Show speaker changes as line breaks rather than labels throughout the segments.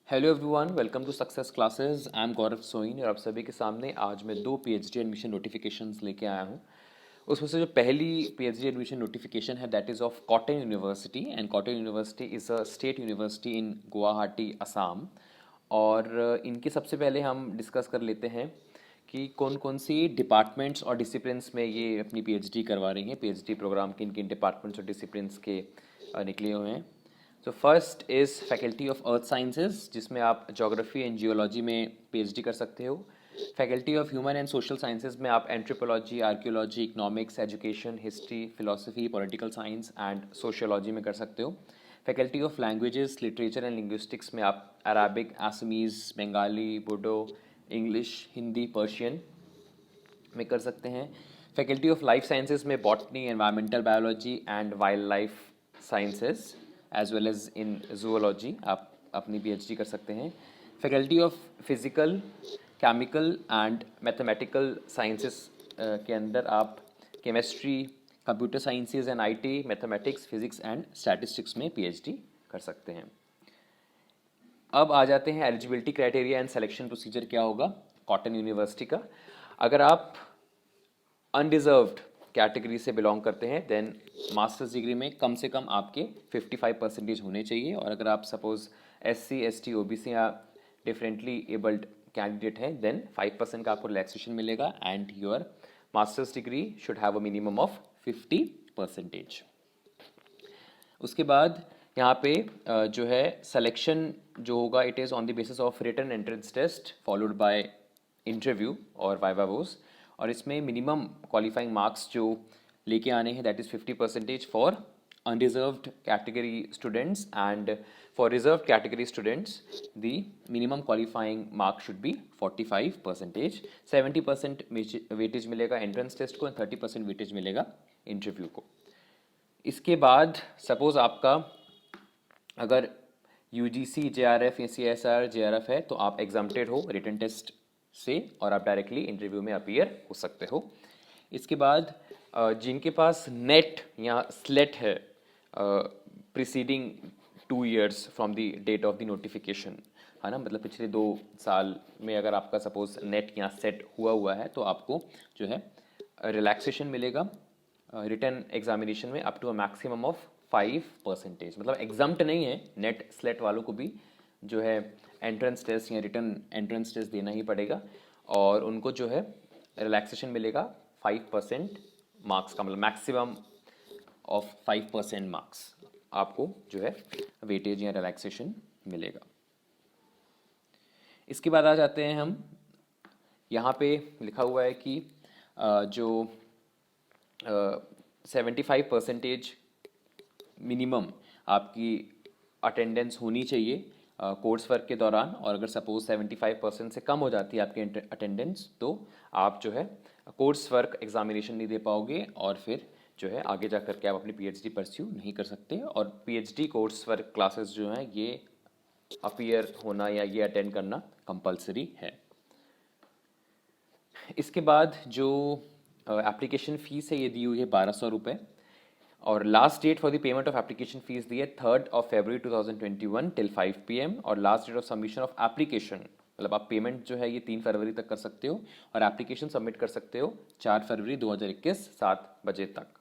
Hello everyone, welcome to success classes. I am Gaurav Soin और आप सभी के सामने आज मैं दो पीएचडी एडमिशन नोटिफिकेशंस लेके आया हूँ। उसमें से जो पहली पीएचडी एडमिशन नोटिफिकेशन है that is of cotton university, and cotton university is a state university in Guwahati, Assam. और इनके सबसे पहले हम डिस्कस कर लेते हैं कि कौन कौन सी डिपार्टमेंट्स और डिसिप्लिन्स में ये अपनी पीएचडी करवा रही हैं। पीएचडी प्रोग्राम किन किन डिपार्टमेंट्स और डिसिप्लिन्स के निकले हुए हैं। तो first is faculty of earth sciences, जिसमें आप जोग्राफी एंड जियोलॉजी में पीएचडी कर सकते हो। Faculty of human and social sciences में आप anthropology, archaeology, economics, education, history, philosophy, political science and sociology में कर सकते हो। Faculty of languages, literature and linguistics में आप Arabic, Assamese, Bengali, Bodo, English, Hindi, Persian में कर सकते हैं। फैकल्टी ऑफ लाइफ साइंसेज में botany, environmental biology and wild life sciences as well as in zoology आप अपनी पीएचडी कर सकते हैं। Faculty of physical, chemical and mathematical sciences के अंदर आप chemistry, computer sciences and IT, mathematics, physics and statistics में पीएचडी कर सकते हैं। अब आ जाते हैं eligibility criteria and selection procedure क्या होगा कॉटन यूनिवर्सिटी का। अगर आप अनडिजर्व्ड कैटेगरी से बिलोंग करते हैं देन मास्टर्स डिग्री में कम से कम आपके 55% होने चाहिए। और अगर आप सपोज SC, ST, OBC या डिफरेंटली एबल्ड कैंडिडेट हैं देन 5% का आपको रिलैक्सेशन मिलेगा and your masters degree should have a minimum of 50%। उसके बाद यहाँ पे जो है सिलेक्शन जो होगा it is on the basis of written entrance test followed by interview और वाइवा वोस। और इसमें मिनिमम क्वालिफाइंग मार्क्स जो लेके आने हैं that is 50% for unreserved category students and for reserve category students the minimum qualifying mark should be 45%। 70% weightage मिलेगा entrance test को and 30% weightage मिलेगा इंटरव्यू को। इसके बाद सपोज आपका अगर UGC, JRF या CSR JRF है तो आप एग्जाम्प्टेड हो रिटन टेस्ट से और आप डायरेक्टली इंटरव्यू में अपीयर हो सकते हो। इसके बाद जिनके पास नेट या स्लेट है preceding 2 years from the date of the notification, है ना, मतलब पिछले 2 साल में अगर आपका सपोज नेट या सेट हुआ है तो आपको जो है रिलैक्सेशन मिलेगा रिटन एग्जामिनेशन में up to a maximum of 5%। मतलब एग्जाम्ट नहीं है, नेट स्लेट वालों को भी जो है एंट्रेंस टेस्ट या रिटन एंट्रेंस टेस्ट देना ही पड़ेगा और उनको जो है रिलैक्सेशन मिलेगा 5% मार्क्स का, मतलब मैक्सिमम ऑफ 5% मार्क्स आपको जो है वेटेज या रिलैक्सेशन मिलेगा। इसके बाद आ जाते हैं हम, यहाँ पे लिखा हुआ है कि जो 75% मिनिमम आपकी अटेंडेंस होनी चाहिए कोर्स वर्क के दौरान। और अगर सपोज 75% से कम हो जाती है आपकी अटेंडेंस तो आप जो है कोर्स वर्क एग्जामिनेशन नहीं दे पाओगे और फिर जो है आगे जा कर के आप अपनी पीएचडी परस्यू नहीं कर सकते। और पीएचडी कोर्स वर्क क्लासेस जो हैं ये अपीयर होना या ये अटेंड करना कंपलसरी है। इसके बाद जो एप्लीकेशन फ़ीस है ये दी हुई है 1200 रुपये और last date for the payment of application fee दी है 3rd of February 2021 till 5 PM और last date of submission of application, मतलब आप पेमेंट जो है ये 3 फरवरी तक कर सकते हो और एप्लीकेशन सबमिट कर सकते हो 4 फरवरी 2021 7 बजे तक।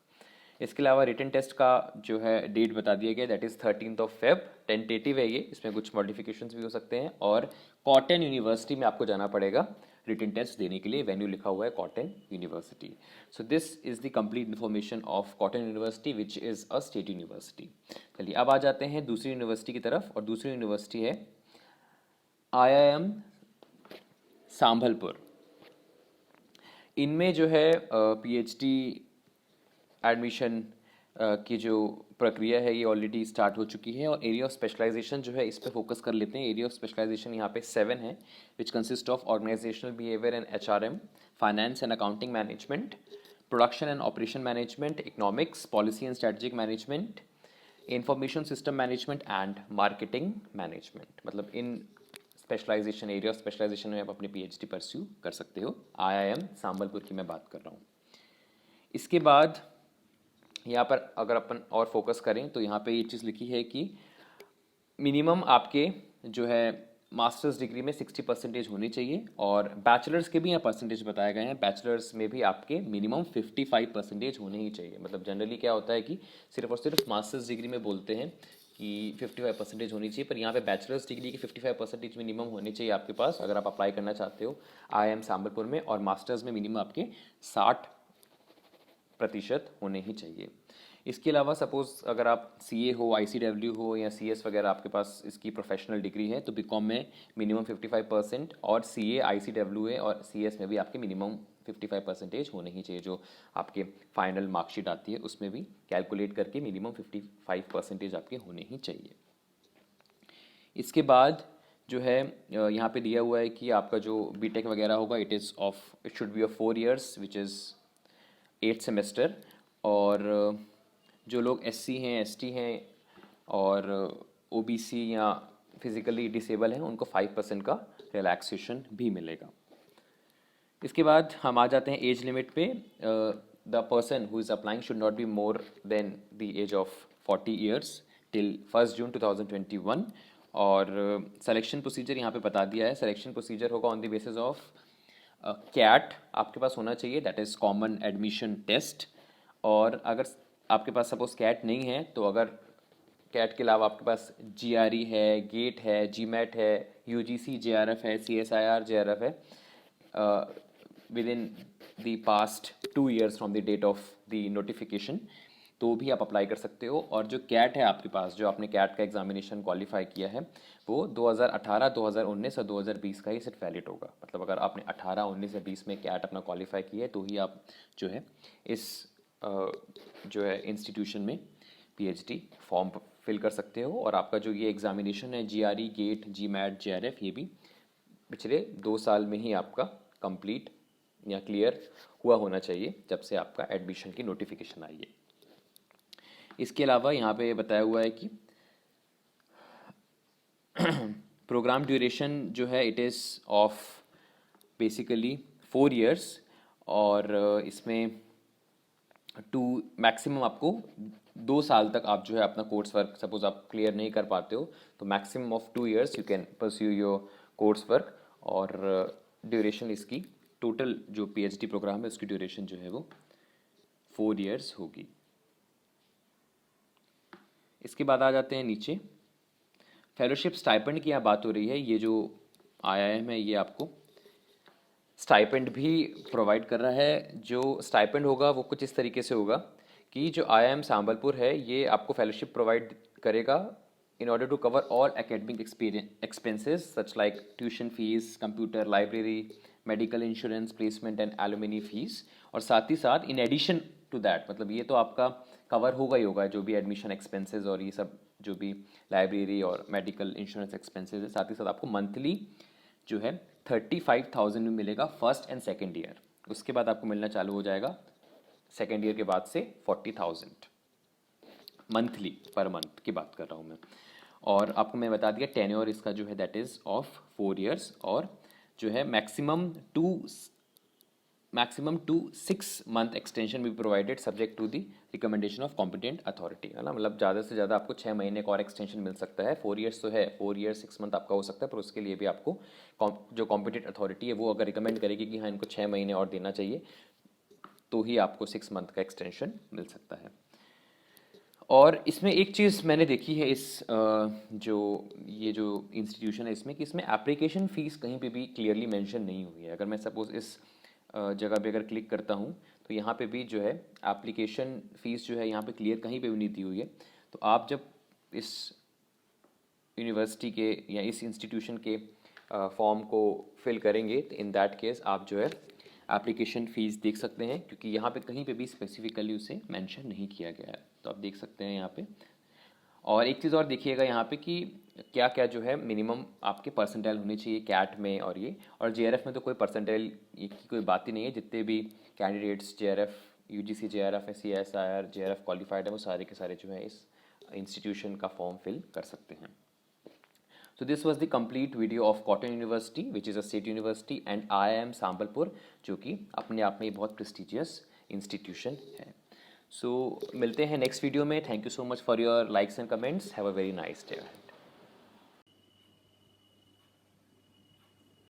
इसके अलावा रिटन टेस्ट का जो है डेट बता दिया गया that is 13th of Feb, tentative है ये, इसमें कुछ मॉडिफिकेशंस भी हो सकते हैं। और कॉटन यूनिवर्सिटी में आपको जाना पड़ेगा रिटन टेस्ट देने के लिए, वेन्यू लिखा हुआ है cotton university. So this is the complete information of cotton university which is a state university. चलिए अब आ जाते हैं दूसरी यूनिवर्सिटी की तरफ और दूसरी यूनिवर्सिटी है IIM संबलपुर। इनमें जो है PhD एडमिशन की जो प्रक्रिया है ये ऑलरेडी स्टार्ट हो चुकी है और एरिया ऑफ स्पेशलाइजेशन जो है इस पर फोकस कर लेते हैं। एरिया ऑफ स्पेशलाइजेशन यहाँ पे 7 है which consist of organisational behaviour and HRM, finance and accounting management, production and operation management, economics, policy and strategic management, information system management and marketing management. मतलब in specialisation, area of specialisation में आप अपनी PhD pursue कर सकते हो। IIM Sambalpur की मैं बात कर रहा हूँ। इसके बाद यहाँ पर अगर अपन और फोकस करें तो यहाँ पे ये चीज़ लिखी है कि मिनिमम आपके जो है मास्टर्स डिग्री में 60% होनी चाहिए, और बैचलर्स के भी यहाँ परसेंटेज बताए गए हैं। बैचलर्स में भी आपके मिनिमम 55% होने ही चाहिए। मतलब जनरली क्या होता है कि सिर्फ और सिर्फ मास्टर्स डिग्री में बोलते हैं कि 55% होनी चाहिए, पर यहाँ पे बैचलर्स डिग्री की 55% मिनिमम होनी चाहिए आपके पास अगर आप अप्लाई करना चाहते हो IIM संबलपुर में, और मास्टर्स में मिनिमम आपके 60% होने ही चाहिए। इसके अलावा सपोज अगर आप CA हो, ICW हो या CS वगैरह आपके पास इसकी प्रोफेशनल डिग्री है, तो बीकॉम में मिनिमम 55%, और CA, ICWA और CS में भी आपके मिनिमम 55% होने ही चाहिए। जो आपके फाइनल मार्कशीट आती है उसमें भी कैलकुलेट करके मिनिमम 55% आपके होने ही चाहिए। इसके बाद जो है यहाँ पे दिया हुआ है कि आपका जो बीटेक वगैरह होगा it should be of 4 years which is 8 semester, और जो लोग SC हैं, ST हैं और OBC या फिजिकली डिसेबल हैं उनको 5% का रिलैक्सेशन भी मिलेगा। इसके बाद हम आ जाते हैं एज लिमिट पे। The person who is applying should not be more than the age of 40 years till 1 June 2021। और सिलेक्शन प्रोसीजर यहाँ पे बता दिया है। सिलेक्शन प्रोसीजर होगा on the basis of CAT आपके पास होना चाहिए, that is common admission test. और अगर आपके पास सपोज कैट नहीं है, तो अगर कैट के अलावा आपके पास GRE है, गेट है, GMAT है, UGC JRF है, CSIR JRF है within the past 2 years from the date of the notification, तो भी आप अप्लाई कर सकते हो। और जो कैट है आपके पास, जो आपने कैट का एग्जामिनेशन क्वालिफाई किया है, वो 2018, 2019 और 2020 का ही सिर्फ वैलिड होगा। मतलब अगर आपने 18, 19 या 20 में कैट अपना क्वालिफाई किया है तो ही आप जो है इस जो है इंस्टीट्यूशन में PhD फॉर्म फिल कर सकते हो। और आपका जो ये एग्जामिनेशन है GRE, गेट, GMAT, JRF, ये भी पिछले 2 साल में ही आपका कंप्लीट या क्लियर हुआ होना चाहिए जब से आपका एडमिशन की नोटिफिकेशन आई है। इसके अलावा यहाँ पे बताया हुआ है कि प्रोग्राम ड्यूरेशन जो है it is of basically 4 years, और इसमें मैक्सिमम आपको 2 साल तक आप जो है अपना कोर्स वर्क, सपोज आप क्लियर नहीं कर पाते हो तो maximum of 2 years you can pursue your course work. और ड्यूरेशन इसकी टोटल जो PhD प्रोग्राम है उसकी ड्यूरेशन जो है वो 4 years होगी। इसके बाद आ जाते हैं नीचे, फेलोशिप स्टाइपेंड की यहाँ बात हो रही है। ये जो IIM है ये आपको स्टाइपेंड भी प्रोवाइड कर रहा है। जो स्टाइपेंड होगा वो कुछ इस तरीके से होगा कि जो IIM संबलपुर है ये आपको फेलोशिप प्रोवाइड करेगा in order to cover all academic expenses such like tuition fees, computer, library, medical insurance, placement and alumni fees. और साथ ही साथ इन एडिशन टू दैट, मतलब ये तो आपका कवर होगा ही होगा जो भी एडमिशन एक्सपेंसेस और ये सब जो भी लाइब्रेरी और मेडिकल इंश्योरेंस एक्सपेंसेस है, साथ ही साथ आपको मंथली जो है 35,000 में मिलेगा फर्स्ट एंड सेकेंड ईयर। उसके बाद आपको मिलना चालू हो जाएगा सेकेंड ईयर के बाद से 40,000 मंथली, पर मंथ की बात कर रहा हूँ मैं। और आपको मैं बता दिया टेन्योर इसका जो है दैट इज़ ऑफ 4 years, और जो है मैक्सिमम टू 6 month एक्सटेंशन भी provided subject to the recommendation of competent authority, है ना। मतलब ज़्यादा से ज़्यादा आपको 6 महीने का और एक्सटेंशन मिल सकता है। 4 years तो है, 4 years 6 month आपका हो सकता है, पर उसके लिए भी आपको जो कॉम्पिटेंट अथॉरिटी है वो अगर रिकमेंड करेगी कि हाँ इनको 6 महीने और देना चाहिए तो ही आपको 6 month का एक्सटेंशन मिल सकता है। और इसमें एक चीज़ मैंने देखी है इस ये जो इंस्टीट्यूशन है इसमें, कि इसमें एप्लीकेशन फ़ीस कहीं पे भी क्लियरली मेंशन नहीं हुई है। अगर मैं सपोज़ इस जगह पे अगर क्लिक करता हूँ तो यहाँ पे भी जो है एप्लीकेशन फ़ीस जो है यहाँ पे क्लियर कहीं पे भी नहीं दी हुई है। तो आप जब इस यूनिवर्सिटी के या इस इंस्टीट्यूशन के फॉर्म को फिल करेंगे तो इन दैट केस आप जो है एप्लीकेशन फ़ीस देख सकते हैं, क्योंकि यहाँ पे कहीं पे भी स्पेसिफिकली उसे मेंशन नहीं किया गया है। तो आप देख सकते हैं यहाँ पे। और एक चीज़ और देखिएगा यहाँ पे कि क्या क्या जो है मिनिमम आपके परसेंटाइल होनी चाहिए कैट में और ये, और JRF में तो कोई परसेंटाइल की कोई बात ही नहीं है। जितने भी candidates JRF, UGC JRF, CSIR JRF qualified है वो सारे के सारे जो है इस इंस्टीट्यूशन का फॉर्म फिल कर सकते हैं। So this was the complete video of Cotton University, which is a state university, and IIM Sambalpur, जो कि अपने आप में बहुत prestigious institution है। So मिलते हैं next video में। Thank you so much for your likes and comments. Have a very nice day.